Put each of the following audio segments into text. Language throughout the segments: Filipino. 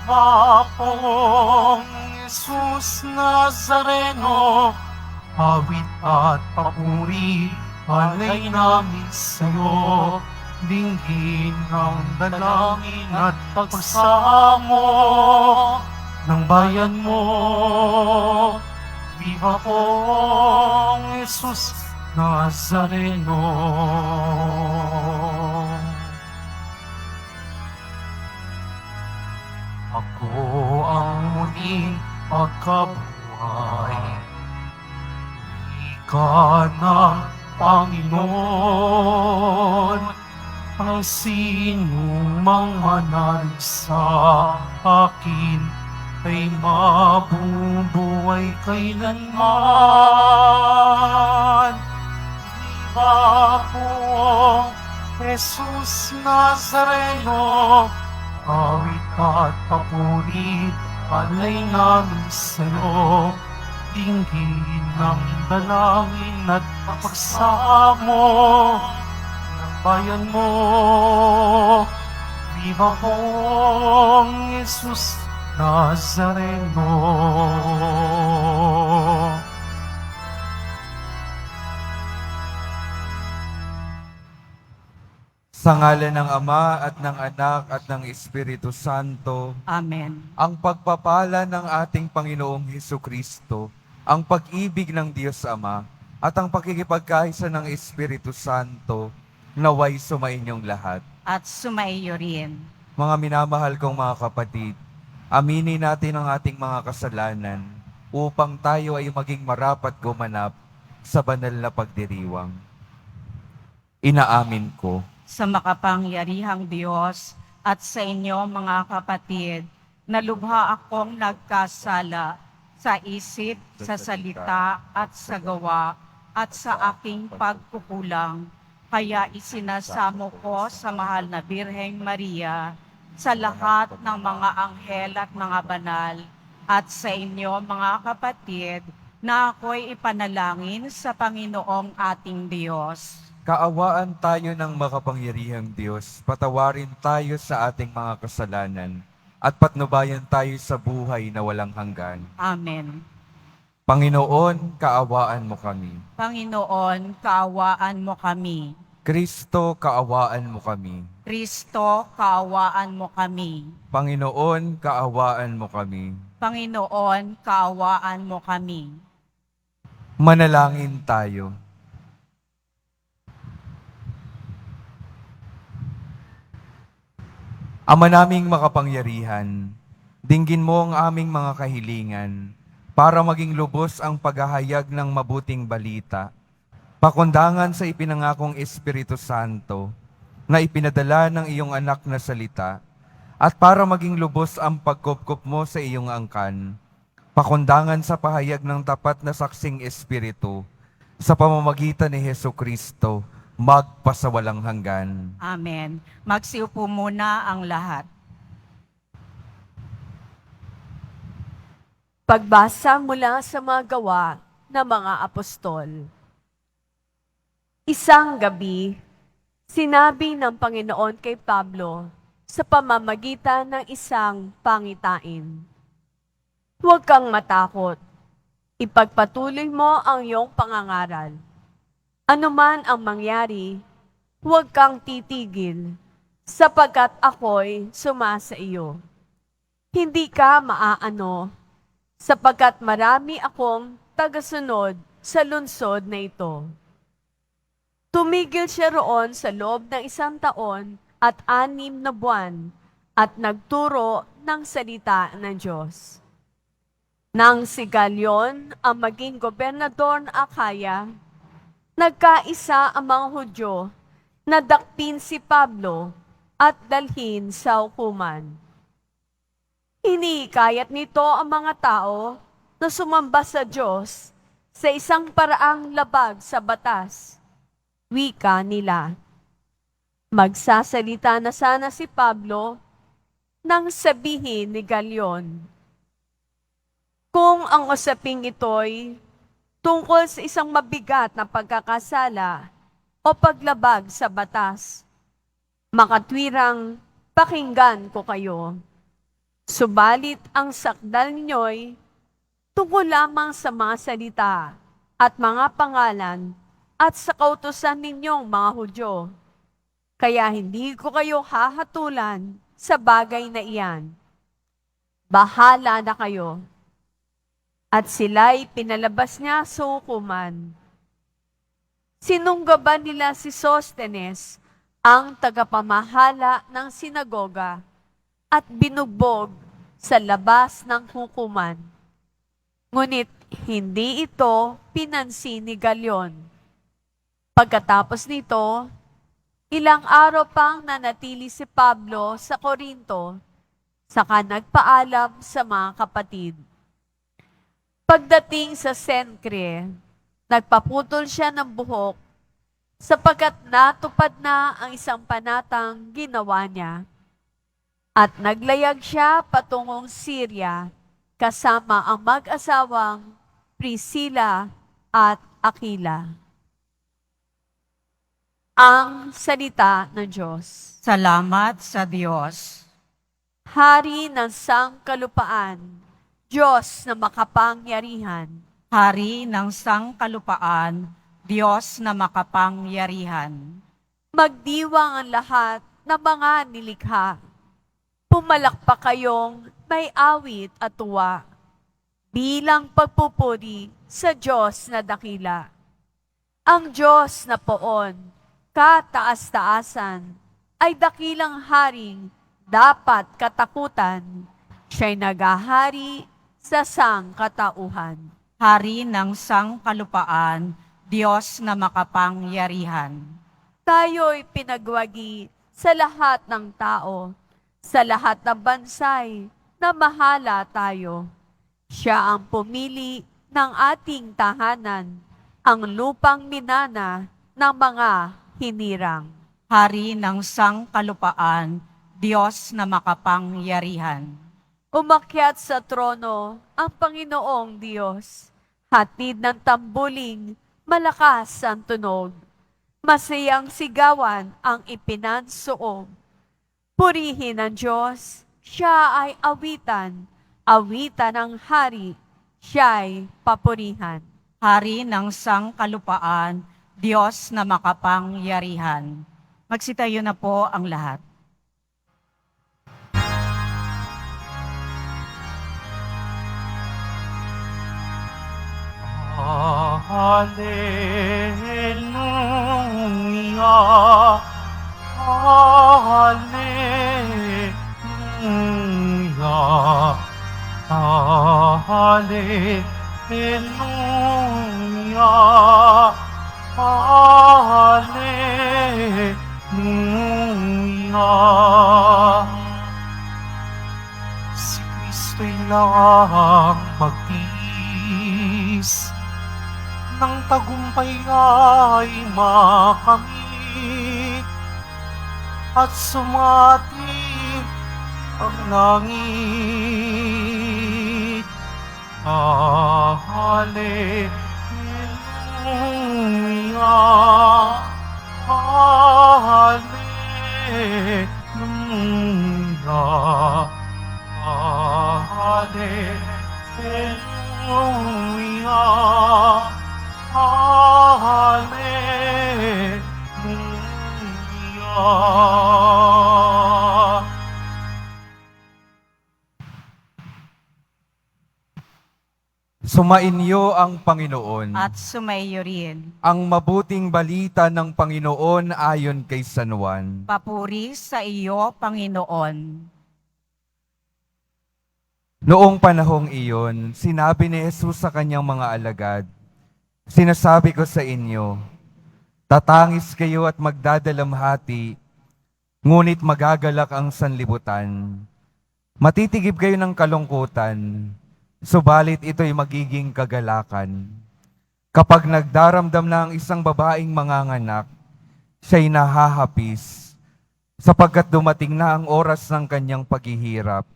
Pangakong Jesus Nazareno, awit at papuri, alay namin sa'yo. Dinggin ang dalangin at pagsamo ng bayan mo. Viva pong Jesus Nazareno. Ako ang muling pagkabuhay, Ika ng Panginoon, ang sinumang manalig sa akin ay mabubuhay kailanman. Viva po, Jesus Nazareno, awit at papuri, alay namin sa'yo. Dinggin ng dalangin at pagsamo ng bayan mo. Viva pong Jesus Nazareno. Sa ngalan ng Ama at ng Anak at ng Espiritu Santo, Amen. ang pagpapala ng ating Panginoong Hesukristo, ang pag-ibig ng Diyos Ama, at ang pakikipagkaisa ng Espiritu Santo, naway sumainyong lahat. At sumaiyo rin. Mga minamahal kong mga kapatid, aminin natin ang ating mga kasalanan upang tayo ay maging marapat gumanap sa banal na pagdiriwang. Inaamin ko Sa makapangyarihang Diyos at sa inyo mga kapatid, na lubha akong nagkasala sa isip, sa salita at sa gawa at sa aking pagkukulang. Kaya isinasamo ko sa mahal na Birheng Maria, sa lahat ng mga anghel at mga banal, at sa inyo mga kapatid, na ako'y ipanalangin sa Panginoong ating Diyos. kaawaan tayo ng makapangyarihang Diyos, patawarin tayo sa ating mga kasalanan, at patnubayan tayo sa buhay na walang hanggan. Amen. Panginoon, kaawaan mo kami. Panginoon, kaawaan mo kami. Kristo, kaawaan mo kami. Kristo, kaawaan mo kami. Panginoon, kaawaan mo kami. Panginoon, kaawaan mo kami. Manalangin tayo. Ama naming makapangyarihan, dinggin mo ang aming mga kahilingan para maging lubos ang paghahayag ng mabuting balita, pakundangan sa ipinangakong Espiritu Santo na ipinadala ng iyong anak na salita, at para maging lubos ang pagkupkup mo sa iyong angkan, pakundangan sa pahayag ng tapat na saksing Espiritu sa pamamagitan ni Hesukristo, magpasawalang hanggan. Amen. Magsiupo muna ang lahat. Pagbasa mula sa mga gawa ng mga apostol. Isang gabi, sinabi ng Panginoon kay Pablo sa pamamagitan ng isang pangitain, "Huwag kang matakot. Ipagpatuloy mo ang iyong pangangaral. Ano man ang mangyari, huwag kang titigil, sapagkat ako'y sumasa iyo. Hindi ka maaano, sapagkat marami akong tagasunod sa lungsod na ito." Tumigil siya roon sa loob ng 1 taon at 6 na buwan at nagturo ng salita ng Diyos. Nang si Galion ang maging gobernador ng Akaya, nagkaisa ang mga Hudyo na dakpin si Pablo at dalhin sa hukuman. Hinihikayat nito ang mga tao na sumamba sa Diyos sa isang paraang labag sa batas. Wika nila. Magsasalita na sana si Pablo nang sabihin ni Galion, "Kung ang usaping ito'y tungkol sa isang mabigat na pagkakasala o paglabag sa batas, makatwirang pakinggan ko kayo. Subalit ang sakdal ninyo'y tungkol lamang sa mga salita at mga pangalan at sa kautusan ninyong mga Hudyo. Kaya hindi ko kayo hahatulan sa bagay na iyan. Bahala na kayo. At sila'y pinalabas niya sa hukuman. Sinunggaban nila si Sostenes, ang tagapamahala ng sinagoga, at binugbog sa labas ng hukuman. Ngunit hindi ito pinansin ni Galion. Pagkatapos nito, ilang araw pang nanatili si Pablo sa Korinto, saka nagpaalam sa mga kapatid. Pagdating sa Sencre, nagpaputol siya ng buhok sapagkat natupad na ang isang panatang ginawa niya. At naglayag siya patungong Syria kasama ang mag-asawang Priscilla at Aquila. Ang salita ng Diyos. Salamat sa Diyos. Hari ng sangkalupaan, Diyos na makapangyarihan. Hari ng sangkalupaan, Diyos na makapangyarihan. Magdiwang ang lahat ng mga nilikha. Pumalakpak kayong may awit at tuwa bilang pagpupuri sa Diyos na dakila. Ang Diyos na poon, kataas-taasan, ay dakilang haring dapat katakutan. Siya'y nagahari sa sangkatauhan. Hari ng sangkalupaan, Diyos na makapangyarihan. Tayo'y pinagwagi sa lahat ng tao, sa lahat ng bansay na mahala tayo. Siya ang pumili ng ating tahanan, ang lupang minana ng mga hinirang. Hari ng sangkalupaan, Diyos na makapangyarihan. Umakyat sa trono ang Panginoong Diyos. Hatid ng tambuling, malakas ang tunog. Masayang sigawan ang ipinansuog. Purihin ang Diyos, siya ay awitan. Awitan ng hari, siya'y papurihan. Hari ng sangkalupaan, Diyos na makapangyarihan. Magsitayo na po ang lahat. Hallelujah, Hallelujah, Hallelujah, Hallelujah. Si Kristo'y lang magtiis, ng tagumpay ay makamit, at sumati ang langit. Hallelujah, Hallelujah, Hallelujah, Hallelujah. Sumainyo ang Panginoon. At sumayo rin. Ang mabuting balita ng Panginoon ayon kay San Juan. Papuri sa iyo, Panginoon. Noong panahong iyon, sinabi ni Jesus sa kanyang mga alagad, "Sinasabi ko sa inyo, tatangis kayo at magdadalamhati, ngunit magagalak ang sanlibutan. Matitigib kayo ng kalungkutan, subalit ito'y magiging kagalakan. Kapag nagdaramdam na ang isang babaeng manganganak, siya'y nahahapis, sapagkat dumating na ang oras ng kanyang paghihirap.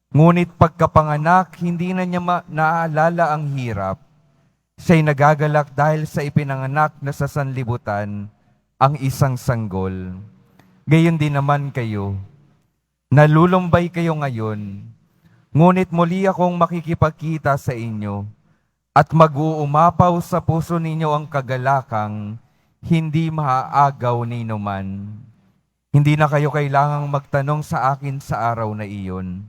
Ngunit pagkapanganak, hindi na niya naaalala ang hirap. Siya'y nagagalak dahil sa ipinanganak na sa sanlibutan ang isang sanggol. Gayon din naman kayo. Nalulumbay kayo ngayon, Ngunit muli akong makikipagkita sa inyo at mag-uumapaw sa puso ninyo ang kagalakang hindi maaagaw ni numan. Hindi na kayo kailangang magtanong sa akin sa araw na iyon.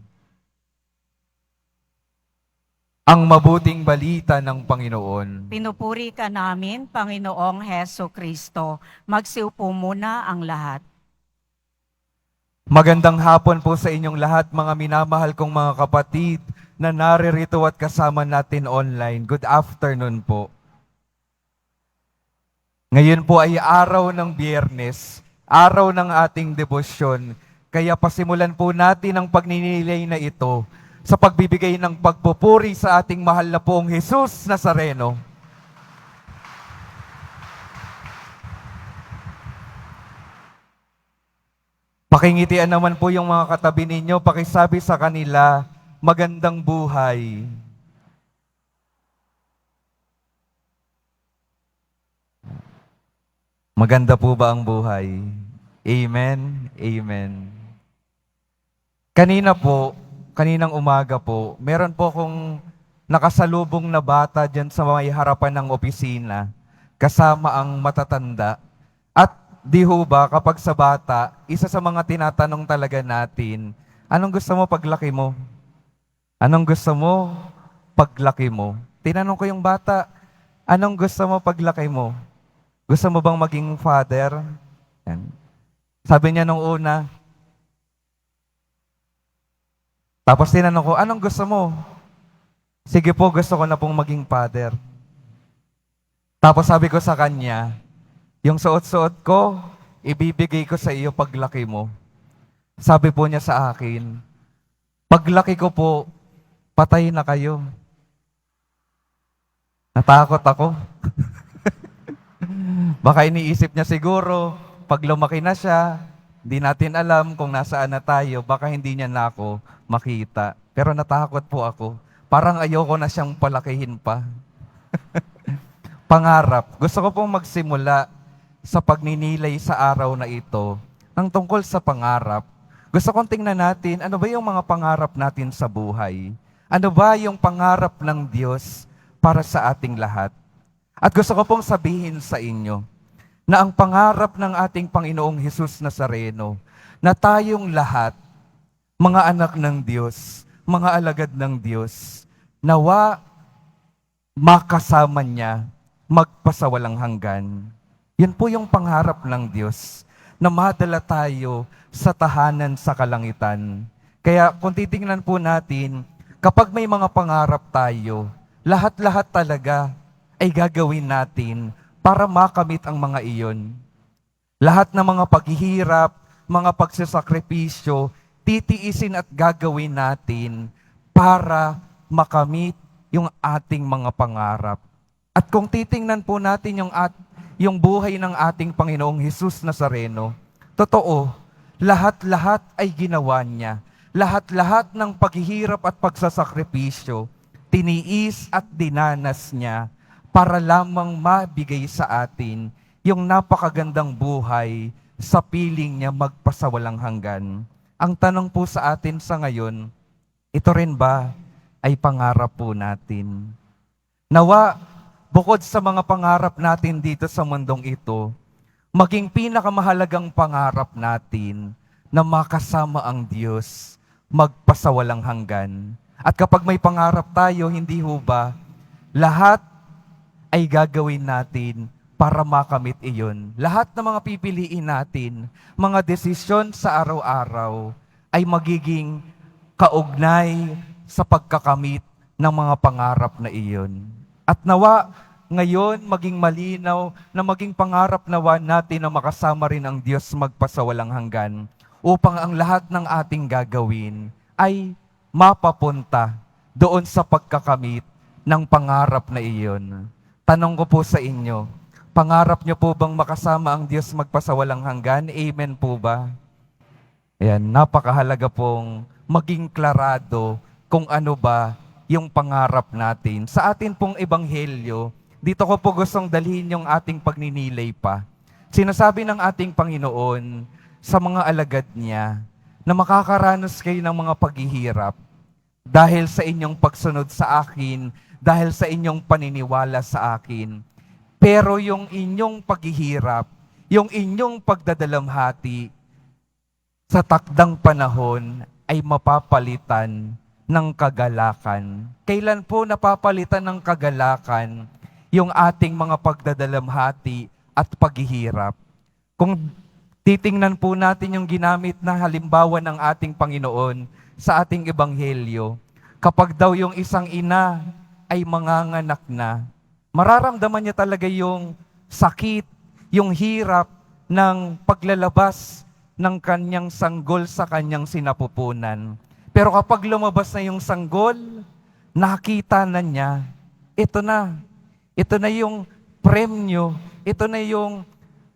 Ang mabuting balita ng Panginoon. Pinupuri ka namin, Panginoong Heso Kristo. Magsiupo muna ang lahat. Magandang hapon po sa inyong lahat, mga minamahal kong mga kapatid na naririto at kasama natin online. Good afternoon po. Ngayon po ay araw ng Biyernes, araw ng ating debosyon. Kaya pasimulan po natin ang pagninilay na ito sa pagbibigay ng pagpupuri sa ating mahal na poong Jesus Nazareno. Pakingitian naman po yung mga katabi ninyo, pakisabi sa kanila, magandang buhay. Maganda po ba ang buhay? Amen, amen. Kaninang umaga po, meron po akong nakasalubong na bata dyan sa may harapan ng opisina, kasama ang matatanda. At di ho ba, kapag sa bata, isa sa mga tinatanong talaga natin, anong gusto mo paglaki mo? Anong gusto mo paglaki mo? Tinanong ko yung bata, anong gusto mo paglaki mo? Gusto mo bang maging father? Yan. Sabi niya nung una. Tapos tinanong ko, anong gusto mo? Sige po, gusto ko na pong maging father. Tapos sabi ko sa kanya, yung suot-suot ko, ibibigay ko sa iyo paglaki mo. Sabi po niya sa akin, paglaki ko po, patay na kayo. Natakot ako. Baka iniisip niya siguro, pag lumaki na siya, di natin alam kung nasaan na tayo, baka hindi niya na ako makita. Pero natakot po ako. Parang ayoko na siyang palakihin pa. Pangarap. Gusto ko pong magsimula sa pagninilay sa araw na ito ng tungkol sa pangarap. Gusto kong tingnan natin, ano ba yung mga pangarap natin sa buhay? Ano ba yung pangarap ng Diyos para sa ating lahat? At gusto ko pong sabihin sa inyo, na ang pangarap ng ating Panginoong Hesus Nazareno, na tayong lahat, mga anak ng Diyos, mga alagad ng Diyos, nawa makasama niya, magpasawalang hanggan. Yan po yung pangarap ng Diyos, na madala tayo sa tahanan sa kalangitan. Kaya kung titingnan po natin, kapag may mga pangarap tayo, lahat-lahat talaga ay gagawin natin para makamit ang mga iyon. Lahat ng mga paghihirap, mga pagsasakripisyo, titiisin at gagawin natin para makamit yung ating mga pangarap. At kung titingnan po natin yung buhay ng ating Panginoong Hesus Nazareno, totoo, lahat-lahat ay ginawa niya. Lahat-lahat ng paghihirap at pagsasakripisyo, tiniis at dinanas niya para lamang mabigay sa atin yung napakagandang buhay sa piling niya magpasawalang hanggan. Ang tanong po sa atin sa ngayon, ito rin ba ay pangarap po natin? Nawa, bukod sa mga pangarap natin dito sa mundong ito, maging pinakamahalagang pangarap natin na makasama ang Diyos magpasawalang hanggan. At kapag may pangarap tayo, hindi ho ba, lahat ay gagawin natin para makamit iyon. Lahat ng mga pipiliin natin, mga desisyon sa araw-araw, ay magiging kaugnay sa pagkakamit ng mga pangarap na iyon. At nawa, ngayon, maging malinaw na maging pangarap nawa natin na makasama rin ang Diyos magpasawalang hanggan upang ang lahat ng ating gagawin ay mapapunta doon sa pagkakamit ng pangarap na iyon. Tanong ko po sa inyo, pangarap niyo po bang makasama ang Diyos magpasawalang hanggan? Amen po ba? Ayan, napakahalaga pong maging klarado kung ano ba yung pangarap natin. Sa atin pong ebanghelyo, dito ko po gustong dalhin yung ating pagninilay pa. Sinasabi ng ating Panginoon sa mga alagad niya na makakaranas kayo ng mga paghihirap. dahil sa inyong pagsunod sa akin, dahil sa inyong paniniwala sa akin. Pero yung inyong paghihirap, yung inyong pagdadalamhati, sa takdang panahon ay mapapalitan ng kagalakan. Kailan po napapalitan ng kagalakan yung ating mga pagdadalamhati at paghihirap? Kung titingnan po natin yung ginamit na halimbawa ng ating Panginoon sa ating ebanghelyo, kapag daw yung isang ina ay manganganak na, mararamdaman niya talaga yung sakit, yung hirap ng paglalabas ng kanyang sanggol sa kanyang sinapupunan. Pero kapag lumabas na yung sanggol, nakita na niya, ito na yung premyo, ito na yung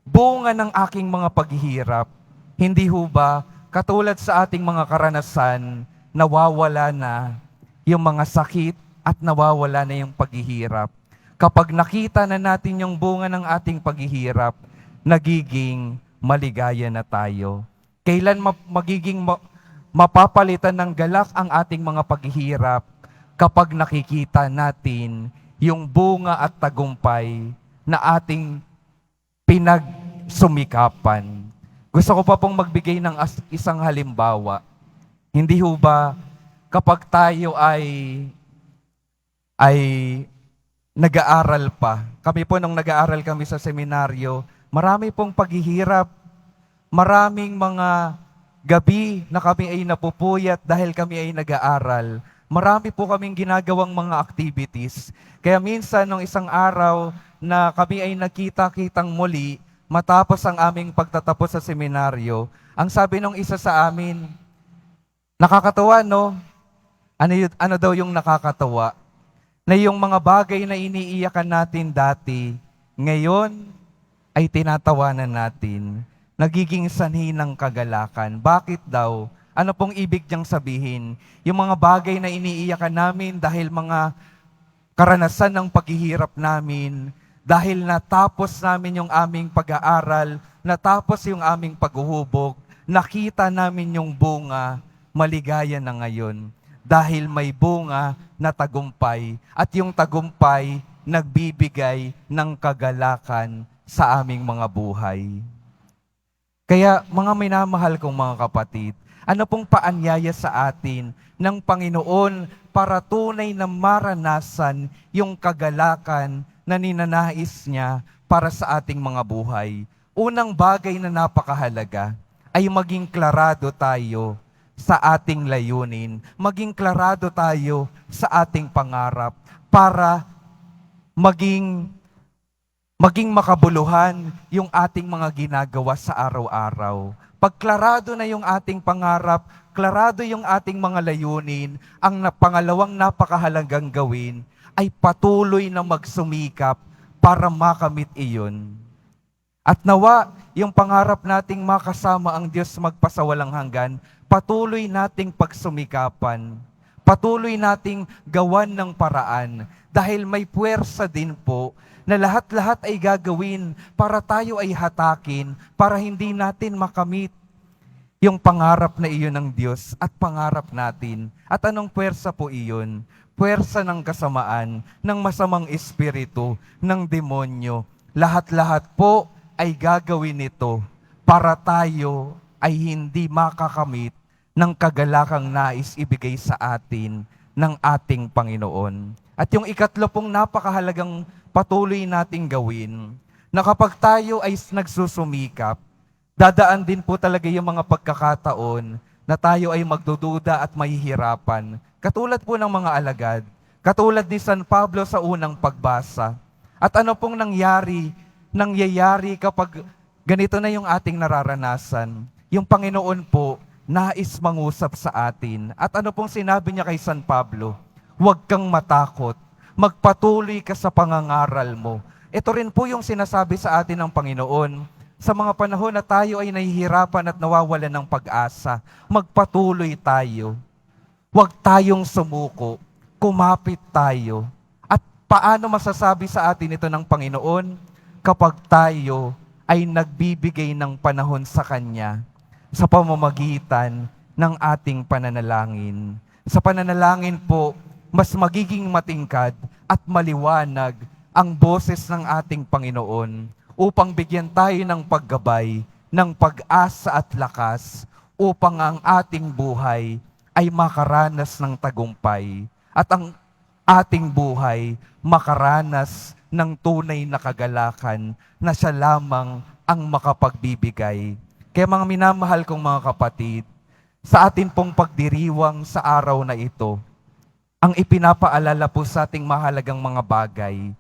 bunga ng aking mga paghihirap. Hindi ho ba, katulad sa ating mga karanasan, nawawala na yung mga sakit at nawawala na yung paghihirap. Kapag nakita na natin yung bunga ng ating paghihirap, nagiging maligaya na tayo. Kailan magiging mapapalitan ng galak ang ating mga paghihirap? Kapag nakikita natin yung bunga at tagumpay na ating pinagsumikapan. Gusto ko pa pong magbigay ng isang halimbawa. Hindi ho ba kapag tayo ay nag-aaral pa, kami po nung nag-aaral kami sa seminaryo, marami pong paghihirap, maraming mga gabi na kami ay napupuyat dahil kami ay nag-aaral. Marami po kaming ginagawang mga activities. Kaya minsan, nung isang araw na kami ay nakita-kitang muli, matapos ang aming pagtatapos sa seminaryo, ang sabi nung isa sa amin, nakakatawa, no? Ano daw yung nakakatawa? Na yung mga bagay na iniiyakan natin dati, ngayon ay tinatawanan natin, nagiging sanhi ng kagalakan. Bakit daw? Ano pong ibig niyang sabihin? Yung mga bagay na iniiyakan namin dahil mga karanasan ng paghihirap namin, dahil natapos namin yung aming pag-aaral, natapos yung aming paghuhubog, nakita namin yung bunga, maligaya na ngayon. Dahil may bunga na tagumpay, at yung tagumpay nagbibigay ng kagalakan sa aming mga buhay. Kaya mga minamahal kong mga kapatid, ano pong paanyaya sa atin ng Panginoon para tunay na maranasan yung kagalakan na ninanais niya para sa ating mga buhay? Unang bagay na napakahalaga ay maging klarado tayo sa ating layunin, maging klarado tayo sa ating pangarap para maging makabuluhan yung ating mga ginagawa sa araw-araw. Pag klarado na yung ating pangarap, klarado yung ating mga layunin, ang pangalawang napakahalagang gawin ay patuloy na magsumikap para makamit iyon. At nawa, yung pangarap nating makasama ang Diyos magpasawalang hanggan, patuloy nating pagsumikapan, patuloy nating gawan ng paraan, dahil may puwersa din po na lahat-lahat ay gagawin para tayo ay hatakin, para hindi natin makamit yung pangarap na iyon ng Diyos at pangarap natin. At anong puwersa po iyon? Puwersa ng kasamaan, ng masamang espiritu, ng demonyo. Lahat-lahat po ay gagawin nito para tayo ay hindi makakamit ng kagalakang nais ibigay sa atin ng ating Panginoon. At yung ikatlo pong napakahalagang patuloy nating gawin, na kapag tayo ay nagsusumikap, dadaan din po talaga yung mga pagkakataon na tayo ay magdududa at mahihirapan. Katulad po ng mga alagad, katulad ni San Pablo sa unang pagbasa. At ano pong nangyayari kapag ganito na yung ating nararanasan? Yung Panginoon po, nais mangusap sa atin. At ano pong sinabi niya kay San Pablo? Huwag kang matakot. Magpatuloy ka sa pangangaral mo. Ito rin po yung sinasabi sa atin ng Panginoon. Sa mga panahon na tayo ay nahihirapan at nawawalan ng pag-asa, magpatuloy tayo. Huwag tayong sumuko. Kumapit tayo. At paano masasabi sa atin ito ng Panginoon? Kapag tayo ay nagbibigay ng panahon sa Kanya sa pamamagitan ng ating pananalangin, Sa pananalangin po, mas magiging matingkad at maliwanag ang boses ng ating Panginoon upang bigyan tayo ng paggabay, ng pag-asa at lakas upang ang ating buhay ay makaranas ng tagumpay at ang ating buhay makaranas ng tunay na kagalakan na siya lamang ang makapagbibigay. Kaya mga minamahal kong mga kapatid, sa atin pong pagdiriwang sa araw na ito, ang ipinapaalala po sa ating mahalagang mga bagay,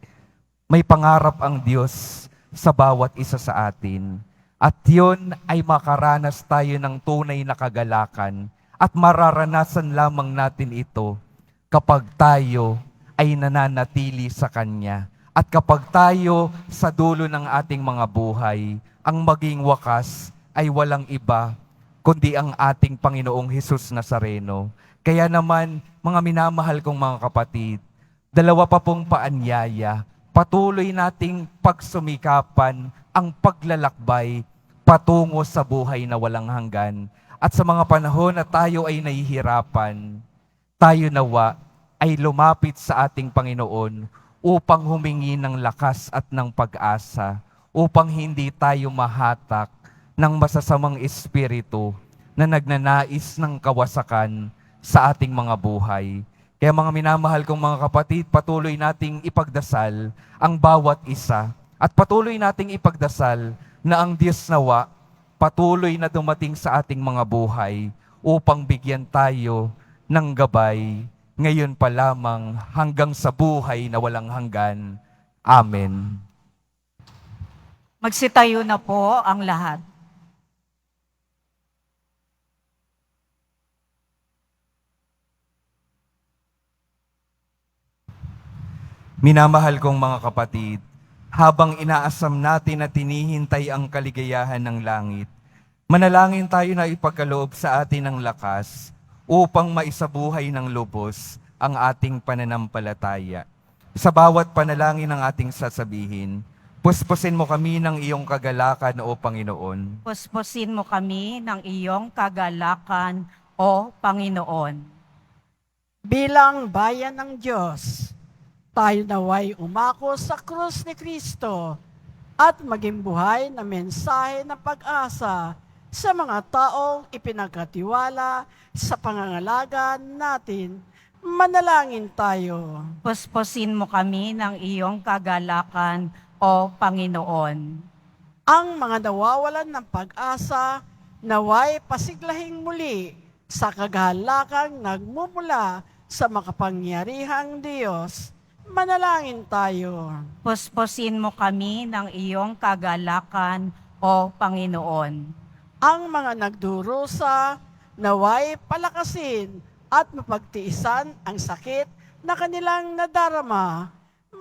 may pangarap ang Diyos sa bawat isa sa atin. At yun ay makaranas tayo ng tunay na kagalakan at mararanasan lamang natin ito kapag tayo ay nananatili sa Kanya. At kapag tayo sa dulo ng ating mga buhay, ang maging wakas ay walang iba kundi ang ating Panginoong Hesus Nazareno. Kaya naman, mga minamahal kong mga kapatid, dalawa pa pong paanyaya, patuloy nating pagsumikapan ang paglalakbay patungo sa buhay na walang hanggan. At sa mga panahon na tayo ay nahihirapan, tayo nawa ay lumapit sa ating Panginoon upang humingi ng lakas at ng pag-asa, upang hindi tayo mahatak ng masasamang espiritu na nagnanais ng kawasakan sa ating mga buhay. Kaya mga minamahal kong mga kapatid, patuloy nating ipagdasal ang bawat isa at patuloy nating ipagdasal na ang Diyos nawa patuloy na dumating sa ating mga buhay upang bigyan tayo ng gabay ngayon pa lamang hanggang sa buhay na walang hanggan. Amen. Magsitayo na po ang lahat. Minamahal kong mga kapatid, habang inaasam natin na tinihintay ang kaligayahan ng langit, manalangin tayo na ipagkaloob sa atin ng lakas upang maisabuhay ng lubos ang ating pananampalataya. Sa bawat panalangin ng ating sasabihin, puspusin mo kami ng iyong kagalakan, O Panginoon. Puspusin mo kami ng iyong kagalakan, O Panginoon. Bilang bayan ng Diyos, tayo naway umako sa krus ni Kristo at maging buhay na mensahe ng pag-asa sa mga taong ipinagkatiwala sa pangangalaga natin. Manalangin tayo. Puspusin mo kami ng iyong kagalakan, O Panginoon. Ang mga nawawalan ng pag-asa, naway pasiglahing muli sa kagalakang nagmumula sa makapangyarihang Diyos. Manalangin tayo. Puspusin mo kami ng iyong kagalakan, O Panginoon. Ang mga nagdurusa, naway palakasin at mapagtiisan ang sakit na kanilang nadarama.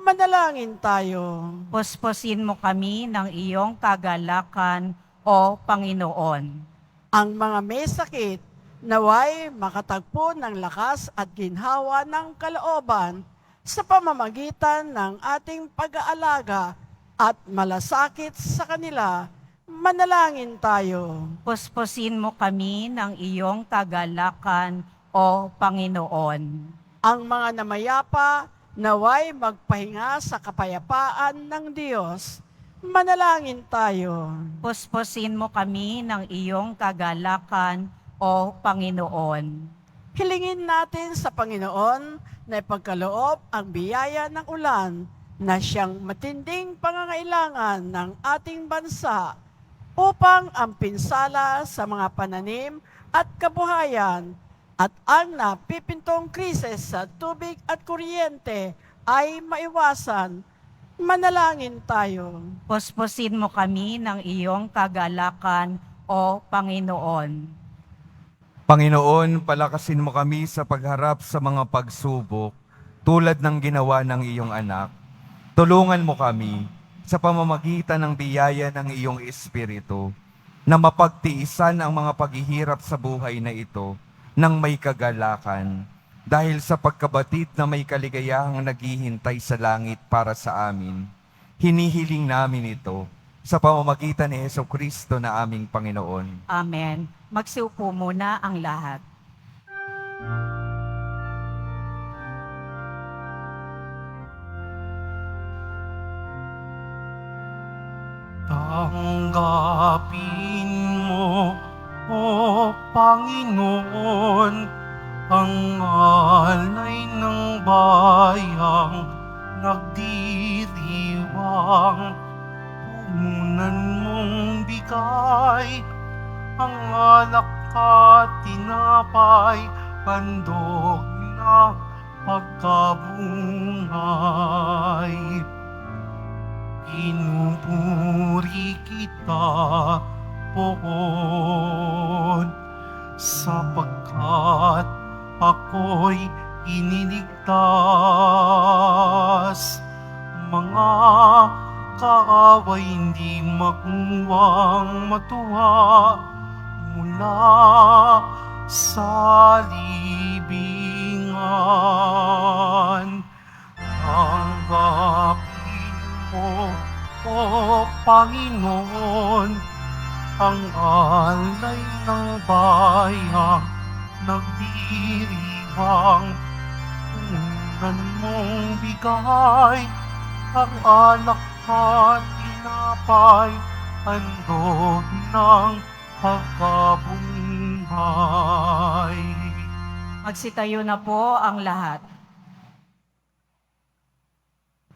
Manalangin tayo. Puspusin mo kami ng iyong kagalakan, O Panginoon. Ang mga may sakit, naway makatagpo ng lakas at ginhawa ng kalooban sa pamamagitan ng ating pag-aalaga at malasakit sa kanila. Manalangin tayo. Puspusin mo kami ng iyong kagalakan, O Panginoon. Ang mga namayapa, naway magpahinga sa kapayapaan ng Diyos. Manalangin tayo. Puspusin mo kami ng iyong kagalakan, O Panginoon. Hilingin natin sa Panginoon na ipagkaloob ang biyaya ng ulan na siyang matinding pangangailangan ng ating bansa upang ang pinsala sa mga pananim at kabuhayan at ang napipintong krisis sa tubig at kuryente ay maiwasan. Manalangin tayo. Puspusin mo kami ng iyong kagalakan, O Panginoon. Panginoon, palakasin mo kami sa pagharap sa mga pagsubok tulad ng ginawa ng iyong anak. Tulungan mo kami sa pamamagitan ng biyaya ng iyong Espiritu na mapagtiisan ang mga paghihirap sa buhay na ito ng may kagalakan dahil sa pagkabatid na may kaligayahang naghihintay sa langit para sa amin. Hinihiling namin ito sa pamamagitan ni Jesucristo na aming Panginoon. Amen. Magsiupo muna ang lahat. Tanggapin mo, O Panginoon, ang alay ng bayang nagdiriwang. Punan mong bigay ang alak at tinapay, handog ng pagkabungay. Pinupuri kita, Poon, sapagkat ako'y iniligtas. Mga kaaway hindi makuwang matuwa mula sa libingan. Tanggapin mo, O Panginoon, ang alay ng bayang nagdiriwang. Punan mong bigay ang alak at tinapay, handog ng pagkabunghay. Magsitayo na po ang lahat.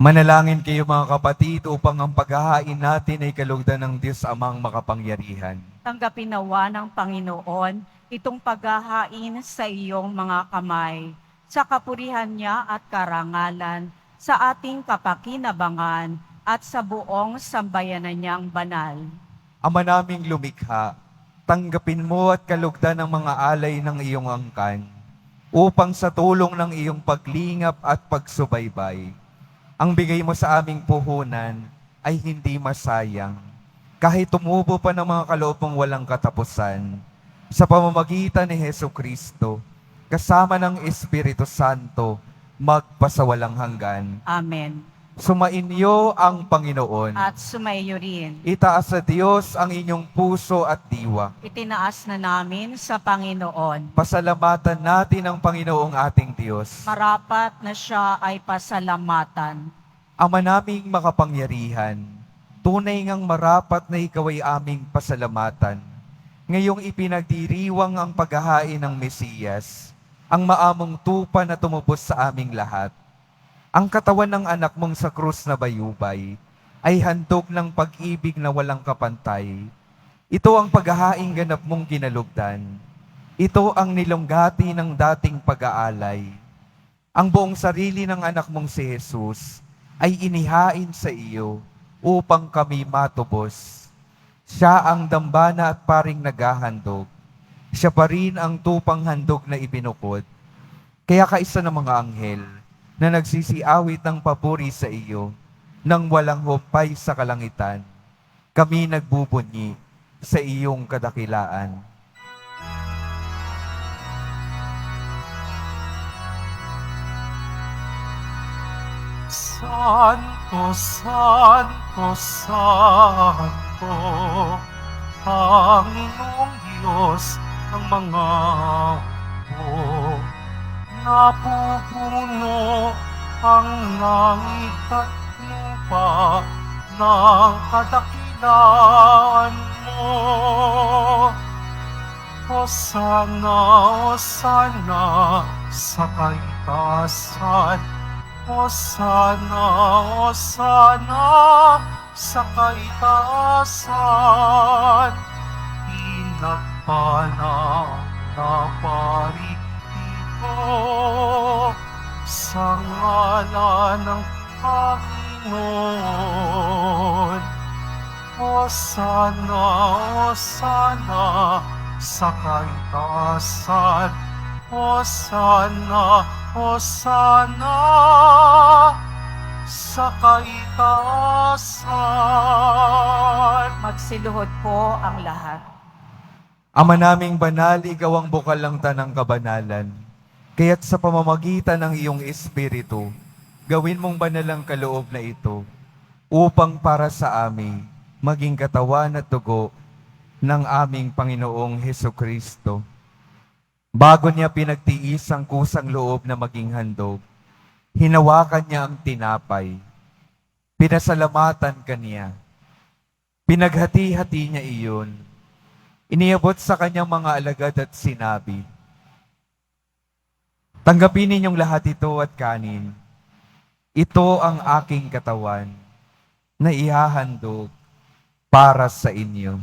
Manalangin kayo mga kapatid upang ang paghahain natin ay kalugdan ng Diyos Amang makapangyarihan. Tanggapin nawa ng Panginoon itong paghahain sa iyong mga kamay, sa kapurihan niya at karangalan, sa ating kapakinabangan at sa buong sambayanan niyang banal. Ama naming lumikha, tanggapin mo at kalugdan ng mga alay ng iyong angkan, upang sa tulong ng iyong paglingap at pagsubaybay, ang bigay mo sa aming puhunan ay hindi masayang, kahit tumubo pa ng mga kaloobang walang katapusan, sa pamamagitan ni Hesukristo, kasama ng Espiritu Santo, magpasawalang hanggan. Amen. Sumainyo ang Panginoon. At sumaiyo rin. Itaas sa Diyos ang inyong puso at diwa. Itinaas na namin sa Panginoon. Pasalamatan natin ang Panginoong ating Diyos. Marapat na siya ay pasalamatan. Ama naming makapangyarihan, tunay ngang marapat na ikaw ay aming pasalamatan. Ngayong ipinagdiriwang ang paghahain ng Mesiyas, ang maamong tupa na tumubos sa aming lahat. Ang katawan ng anak mong sa krus na bayubay ay handog ng pag-ibig na walang kapantay. Ito ang paghahaing ganap mong kinalugdan. Ito ang nilunggati ng dating pag-aalay. Ang buong sarili ng anak mong si Jesus ay inihain sa iyo upang kami matubos. Siya ang dambana at paring naghahandog. Siya pa rin ang tupang handog na ibinukod. Kaya kaisa ng mga anghel na nagsisiawit ng papuri sa iyo nang walang humpay sa kalangitan, kami nagbubunyi sa iyong kadakilaan. Santo, Santo, Santo, Panginoong Diyos ng mga hukbo. Napupuno ang langit at lupa ng kadakilaan mo. Hosana, Hosana sa kaitaasan. Hosana, Hosana sa kaitaasan. Pinagpala na pari sa ngalan ng Panginoon. Hosana, Hosana sa kaitaasan. Hosana, Hosana sa kaitaasan. Magsiluhod po ang lahat. Ama naming banal, ikaw ang bukal ng tanang kabanalan. Kaya't sa pamamagitan ng iyong Espiritu, gawin mong banal ang kaloob na ito, upang para sa amin maging katawan at dugo ng aming Panginoong Hesukristo. Bago niya pinagtiis ang kusang loob na maging handog, hinawakan niya ang tinapay. Pinasalamatan kaniya. Pinaghati-hati niya iyon. Iniabot sa kanyang mga alagad at sinabi, "Tanggapin ninyong lahat ito at kanin. Ito ang aking katawan na ihahandog para sa inyo."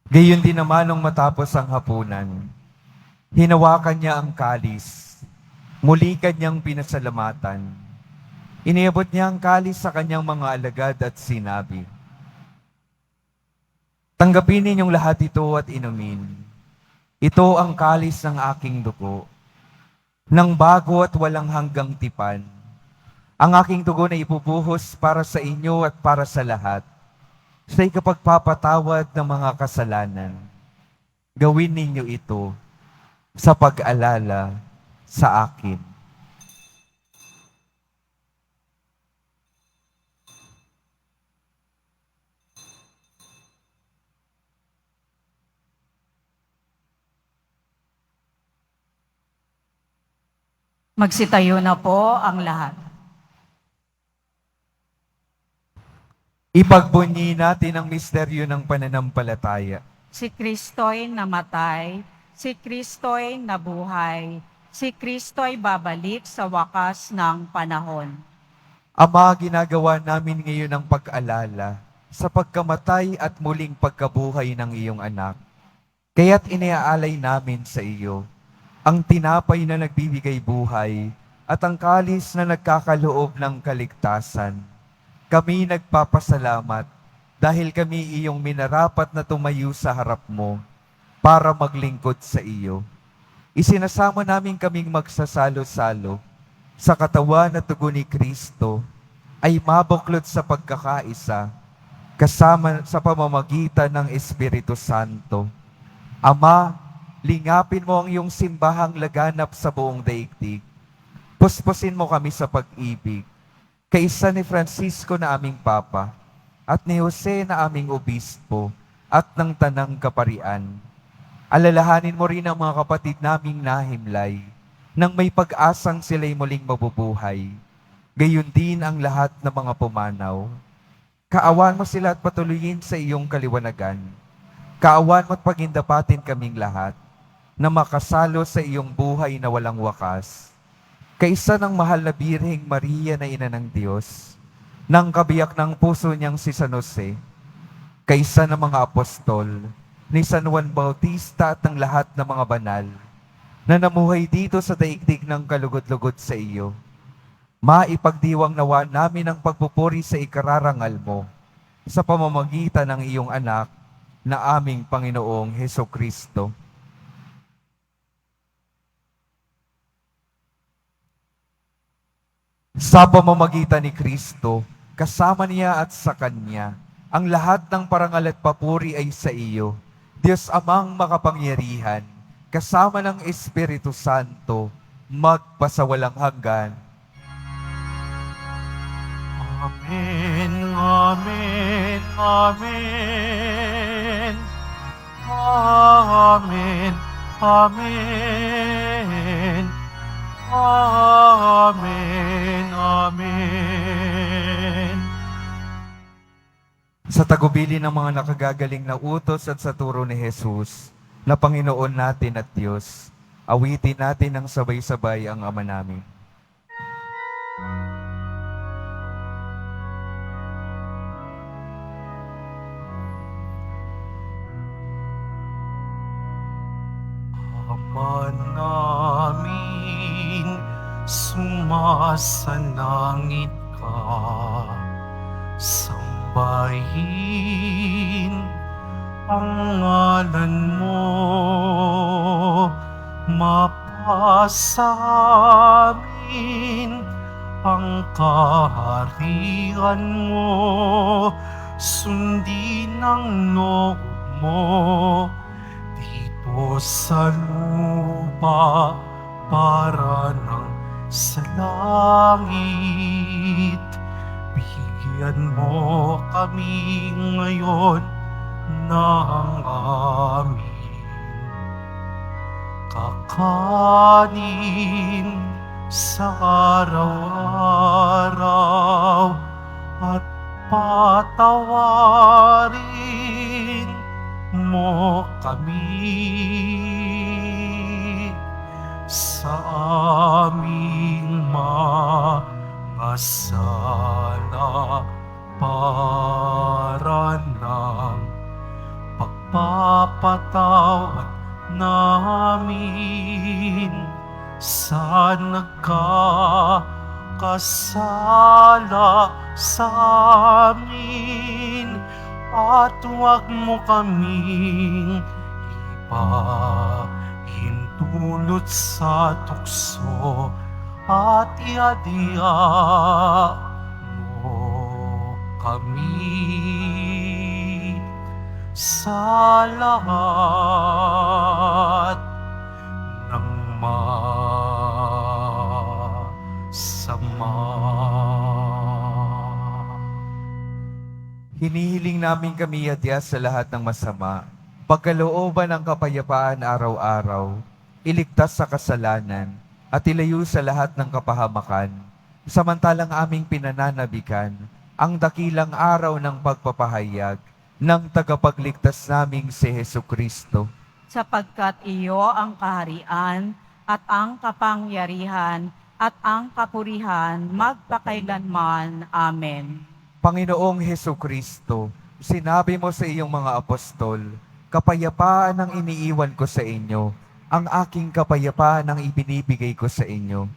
Gayon din naman nung matapos ang hapunan, hinawakan niya ang kalis, muli kanyang pinasalamatan. Iniabot niya ang kalis sa kanyang mga alagad at sinabi, "Tanggapin ninyong lahat ito at inumin. Ito ang kalis ng aking dugo, ng bago at walang hanggang tipan. Ang aking dugo na ibubuhos para sa inyo at para sa lahat, sa ikapagpapatawad ng mga kasalanan. Gawin ninyo ito sa pag-alala sa akin." Magsitayo na po ang lahat. Ipagbunyi natin ang misteryo ng pananampalataya. Si Kristo'y namatay, si Kristo'y nabuhay, si Kristo'y babalik sa wakas ng panahon. Ama, ginagawa namin ngayon ang pag-alala sa pagkamatay at muling pagkabuhay ng iyong anak. Kaya't iniaalay namin sa iyo ang tinapay na nagbibigay buhay at ang kalis na nagkakaloob ng kaligtasan. Kami nagpapasalamat dahil kami iyong minarapat na tumayo sa harap mo para maglingkod sa iyo. Isinasama namin kaming magsasalo-salo sa katawan at dugo ni Kristo ay mabuklod sa pagkakaisa kasama sa pamamagitan ng Espiritu Santo. Ama, lingapin mo ang iyong simbahang laganap sa buong daigdig. Puspusin mo kami sa pag-ibig, kaisa ni Francisco na aming Papa, at ni Jose na aming Obispo, at ng Tanang Kaparian. Alalahanin mo rin ang mga kapatid naming nahimlay, nang may pag-asang sila'y muling mabubuhay. Gayon din ang lahat ng mga pumanaw. Kaawan mo sila at patuloyin sa iyong kaliwanagan. Kaawan mo at pagindapatin kaming lahat, na makasalo sa iyong buhay na walang wakas. Kaisa ng mahal na Birheng Maria na Ina ng Diyos, ng kabiyak ng puso niyang si San Jose, kaisa ng mga apostol, ni San Juan Bautista at ng lahat ng mga banal, na namuhay dito sa daigdig ng kalugod-lugod sa iyo, maipagdiwang nawa namin ang pagpupuri sa ikararangal mo, sa pamamagitan ng iyong anak, na aming Panginoong Hesukristo. Sa pamamagitan ni Kristo, kasama niya at sa Kanya, ang lahat ng parangal at papuri ay sa iyo, Diyos Amang makapangyarihan, kasama ng Espiritu Santo, magpasawalang hanggan. Amen, amen, amen. Amen, amen. Amen, amen. Sa tagubili ng mga nakagagaling na utos at sa turo ni Jesus, na Panginoon natin at Diyos, awitin natin ng sabay-sabay ang Ama namin. Ama namin, sumasalangit ka, sambahin ang ngalan mo, mapasa amin ang kaharian mo, sundin ang loob mo dito sa lupa para ng sa langit. Bigyan mo kami ngayon ng aming kakanin sa araw-araw at patawarin mo kami sa aming mga sala para ng pagpapatawad namin sa nagkakasala sa amin, at huwag mo kaming ipahintulot sa tukso, at iadya mo kami sa lahat ng masama. Hinihiling namin kami adya sa lahat ng masama, pagkalooban ng kapayapaan araw-araw, iligtas sa kasalanan, at ilayo sa lahat ng kapahamakan, samantalang aming pinananabikan ang dakilang araw ng pagpapahayag ng tagapagligtas naming si Jesucristo. Sapagkat iyo ang kaharian at ang kapangyarihan at ang kapurihan magpakailanman. Amen. Panginoong Jesucristo, sinabi mo sa iyong mga apostol, kapayapaan ang iniiwan ko sa inyo, ang aking kapayapaan ang ibinibigay ko sa inyo.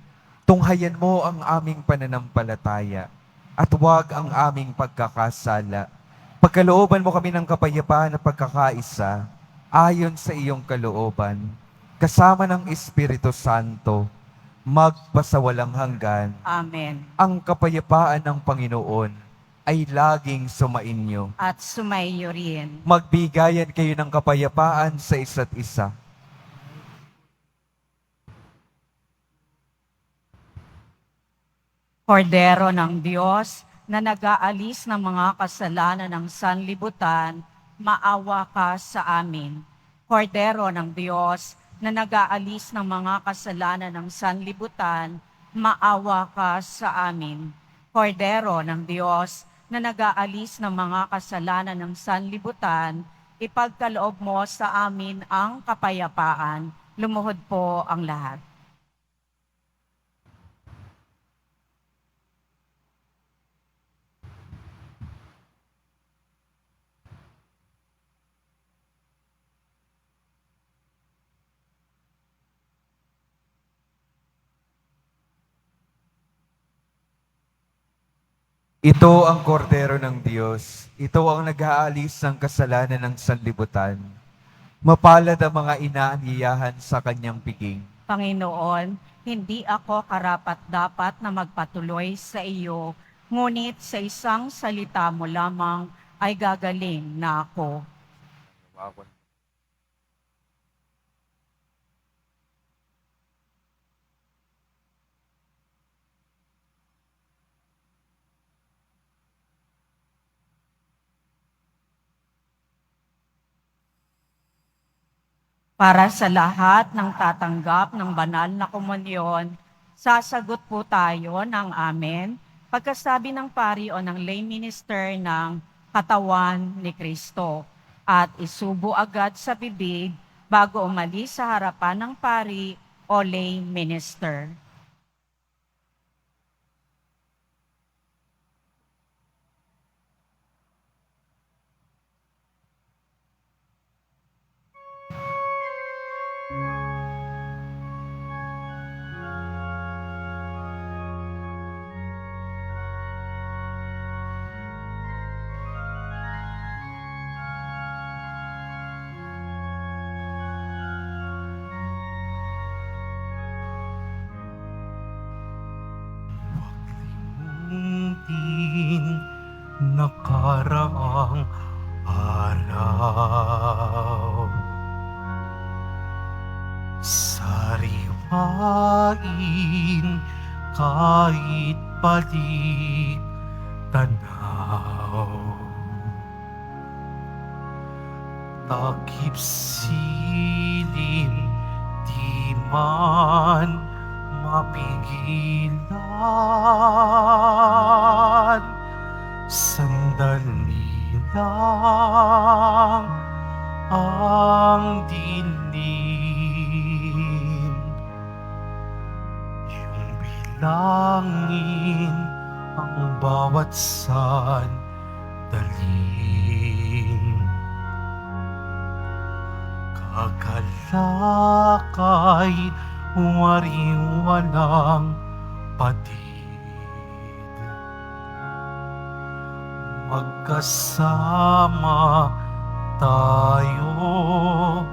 Tunghayan mo ang aming pananampalataya at huwag ang aming pagkakasala. Pagkalooban mo kami ng kapayapaan at pagkakaisa ayon sa iyong kalooban, kasama ng Espiritu Santo, magpasawalang hanggan. Amen. Ang kapayapaan ng Panginoon ay laging sumainyo. At sumaiyo rin. Magbigayan kayo ng kapayapaan sa isa't isa. Kordero ng Diyos na nag-aalis ng mga kasalanan ng sanlibutan, maawa ka sa amin. Kordero ng Diyos na nag-aalis ng mga kasalanan ng sanlibutan, maawa ka sa amin. Kordero ng Diyos na nag-aalis ng mga kasalanan ng sanlibutan, ipagkaloob mo sa amin ang kapayapaan. Lumuhod po ang lahat. Ito ang kordero ng Diyos. Ito ang nag-aalis ng kasalanan ng sanlibutan. Mapalad ang mga inaanyayahan sa kanyang piging. Panginoon, hindi ako karapat-dapat na magpatuloy sa iyo, ngunit sa isang salita mo lamang ay gagaling na ako. Para sa lahat ng tatanggap ng banal na komunyon, sasagot po tayo ng amen pagkasabi ng pari o ng lay minister ng katawan ni Kristo at isubo agad sa bibig bago umalis sa harapan ng pari o lay minister. Munting nakaraang araw, sariwain kahit balik tanaw. Takip silim, di man mapigilan. Sandali lang ang dilim. Yung bilangin ang bawat sandaling. Kakalakay, wariwalang patid. Magkasama tayo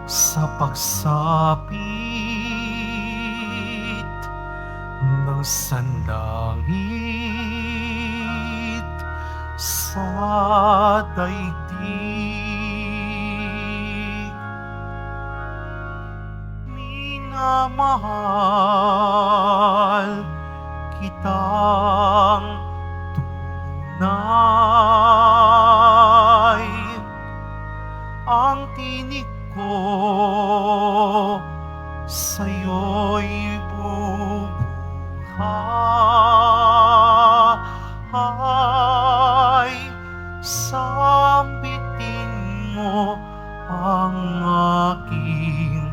sa pagsapit ng sanlangit sa daigdig. Minamahal kitang tunay, ang tinig ko sa'yo'y bubuhay. Sambitin mo ang aking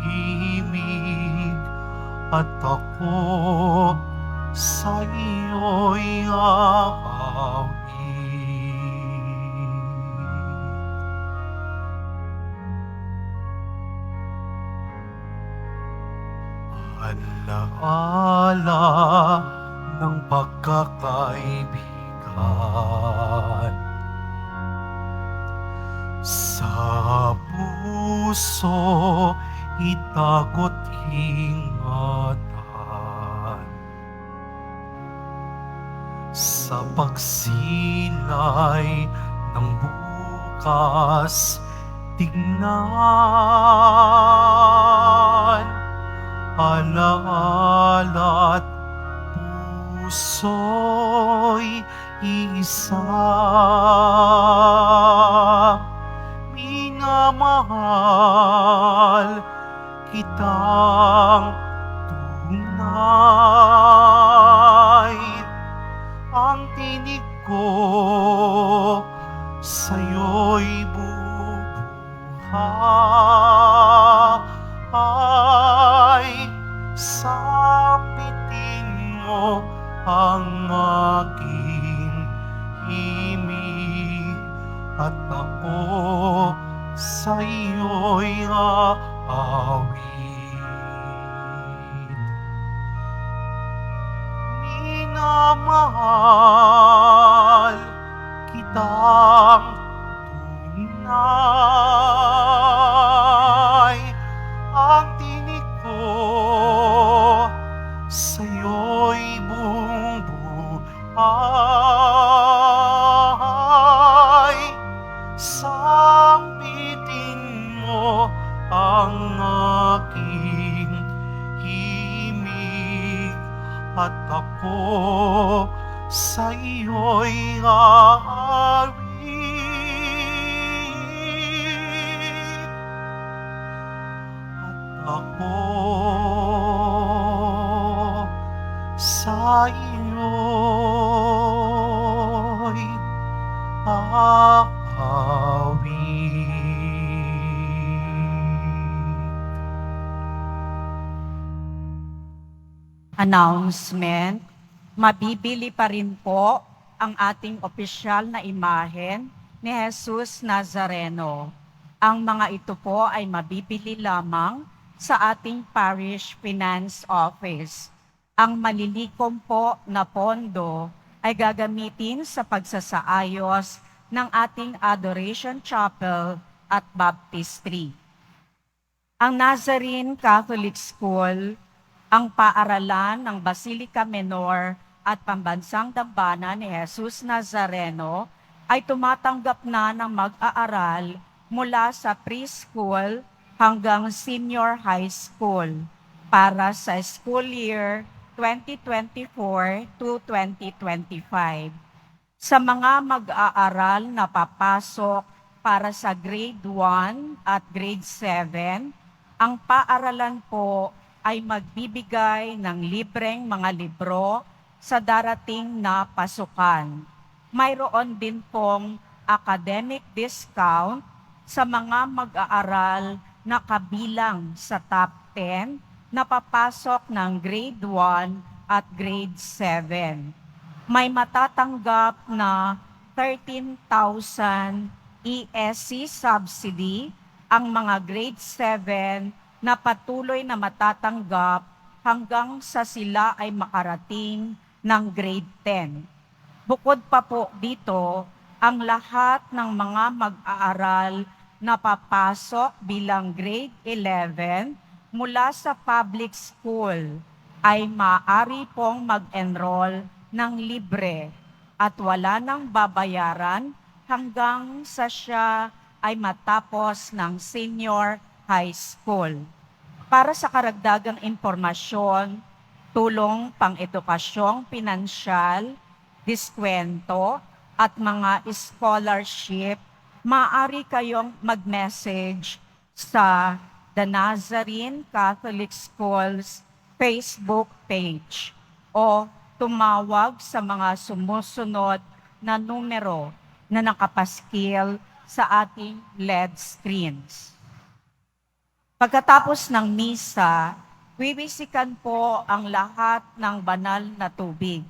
himig at ako sa iyo'y aawit. Alaala ng pagkakaibigan sa puso itagot ingatan. Sa pagsilay ng bukas tignan. Alaala't puso'y iisa. Minamahal kitang tunay, ang tinig ko sa'yo'y bubuhay. Sambitin mo ang aking himig at ako sa iyo'y aawit. Minamahal kitang tunay, ang tinig ko sa'yo'y bubuhay. Sambitin mo ang aking himig at ako sa iyo'y aawit. At ako sa iyo'y Announcement, mabibili pa rin po ang ating opisyal na imahen ni Jesus Nazareno. Ang mga ito po ay mabibili lamang sa ating Parish Finance Office. Ang malilikom po na pondo ay gagamitin sa pagsasaayos ng ating Adoration Chapel at Baptistry. Ang Nazarene Catholic School, ang paaralan ng Basilica Menor at Pambansang Dambana ni Jesus Nazareno ay tumatanggap na ng mag-aaral mula sa preschool hanggang senior high school para sa school year 2024 to 2025. Sa mga mag-aaral na papasok para sa grade 1 at grade 7, ang paaralan po ay magbibigay ng libreng mga libro sa darating na pasukan. Mayroon din pong academic discount sa mga mag-aaral na kabilang sa top 10 na papasok ng grade 1 at grade 7. May matatanggap na 13,000 ESC subsidy ang mga grade 7 na patuloy na matatanggap hanggang sa sila ay makarating ng grade 10. Bukod pa po dito, ang lahat ng mga mag-aaral na papasok bilang grade 11 mula sa public school ay maaari pong mag-enroll ng libre at wala nang babayaran hanggang sa siya ay matapos ng senior high school. Para sa karagdagang impormasyon, tulong pang-edukasyong pinansyal, diskwento, at mga scholarship, maaari kayong mag-message sa The Nazarene Catholic Schools Facebook page o tumawag sa mga sumusunod na numero na nakapaskil sa ating LED screens. Pagkatapos ng misa, wiwisikan po ang lahat ng banal na tubig.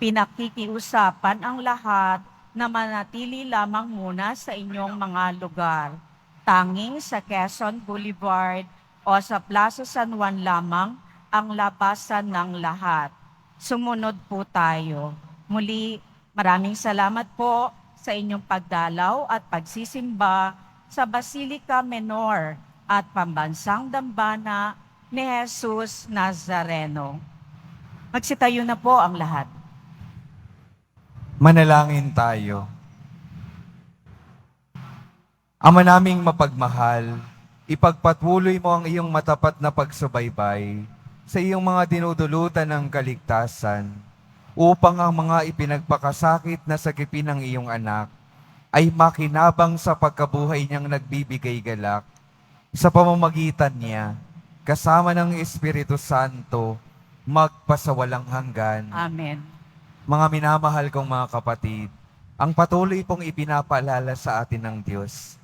Pinakikiusapan ang lahat na manatili lamang muna sa inyong mga lugar. Tanging sa Quezon Boulevard o sa Plaza San Juan lamang ang labasan ng lahat. Sumunod po tayo. Muli, maraming salamat po sa inyong pagdalaw at pagsisimba sa Basilica Menor at Pambansang Dambana ni Jesus Nazareno. Magsitayo na po ang lahat. Manalangin tayo. Ama naming mapagmahal, ipagpatuloy mo ang iyong matapat na pagsubaybay sa iyong mga dinudulutan ng kaligtasan upang ang mga ipinagpakasakit na sakipin ng iyong anak ay makinabang sa pagkabuhay niyang nagbibigay galak sa pamamagitan niya, kasama ng Espiritu Santo, magpasawalang hanggan. Amen. Mga minamahal kong mga kapatid, ang patuloy pong ipinapaalala sa atin ng Diyos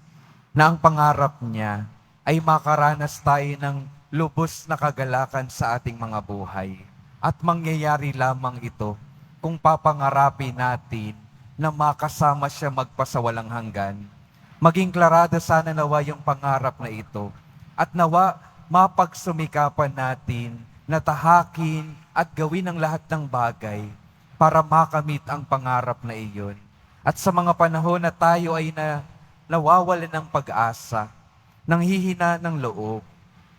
na ang pangarap niya ay makaranas tayo ng lubos na kagalakan sa ating mga buhay. At mangyayari lamang ito kung papangarapin natin na makasama siya magpasawalang hanggan. Maging klarada sana nawa yung pangarap na ito at nawa mapagsumikapan natin na tahakin at gawin ang lahat ng bagay para makamit ang pangarap na iyon. At sa mga panahon na tayo ay nawawalan ng pag-asa, nanghihina ng loob,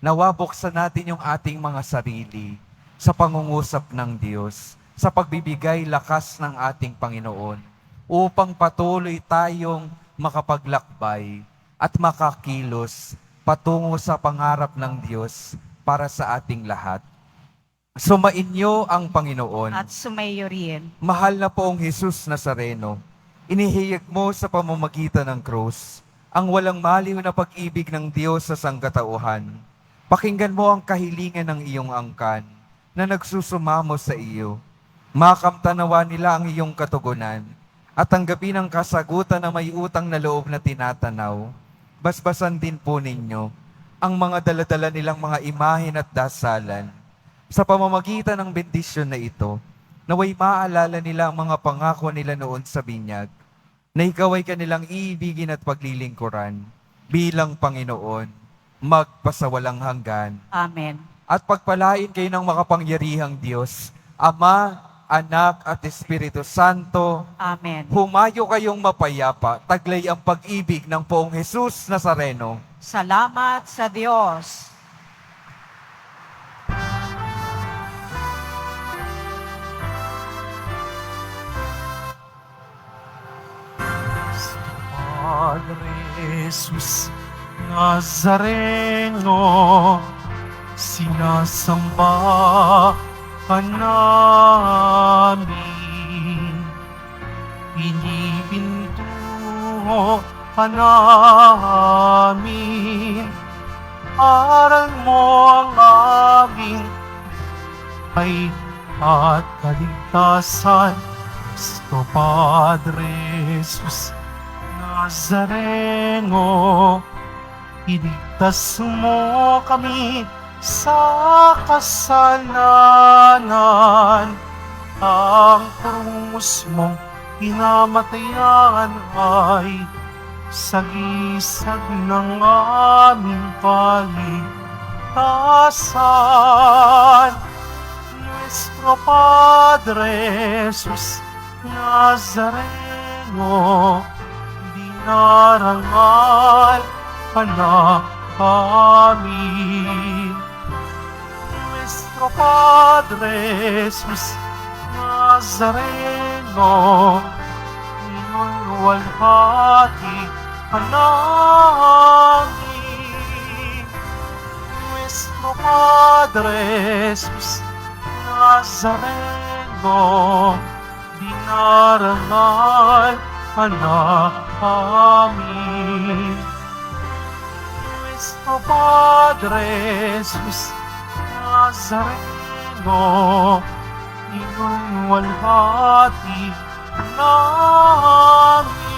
nawabuksan natin yung ating mga sarili sa pangungusap ng Diyos, sa pagbibigay lakas ng ating Panginoon, upang patuloy tayong makapaglakbay at makakilos patungo sa pangarap ng Diyos para sa ating lahat. Sumainyo ang Panginoon. At sumayo rin. Mahal na poong Jesus Nazareno, inihiyag mo sa pamamagitan ng krus ang walang maliw na pag-ibig ng Diyos sa sangkatauhan. Pakinggan mo ang kahilingan ng iyong angkan na nagsusumamo sa iyo. Makamtanawa nila ang iyong katugunan at tanggapin ang kasagutan na may utang na loob na tinatanaw. Basbasan din po ninyo ang mga daladala nilang mga imahen at dasalan. Sa pamamagitan ng bendisyon na ito, naway maalala nila ang mga pangako nila noon sa binyag, na ikaw ay kanilang iibigin at paglilingkuran bilang Panginoon, magpasawalang hanggan. Amen. At pagpalain kayo ng makapangyarihang Diyos, Ama, Anak at Espiritu Santo. Amen. Humayo kayong mapayapa, taglay ang pag-ibig ng poong Jesus Nazareno. Salamat sa Diyos. Padre Jesus Nazareno, sinasamba ka namin. Pinipintuho ka namin. Aral mo ang aming ay at kaligtasan. Cristo Padre Jesus Nazareno, iligtas mo kami sa kasalanan. Ang krus mong pinamatayan ay sagisag ng aming kaligtasan. Nuestro Padre Jesus Nazareno, dinarangal ka na amin. Nuestro Padre Jesus Nazareno, inulwalhati ka namin. Nuestro Padre Jesus Nazareno, dinarangal ka na amin. Nuestro Padre Jesus Nazareno, inulwalhati ka namin.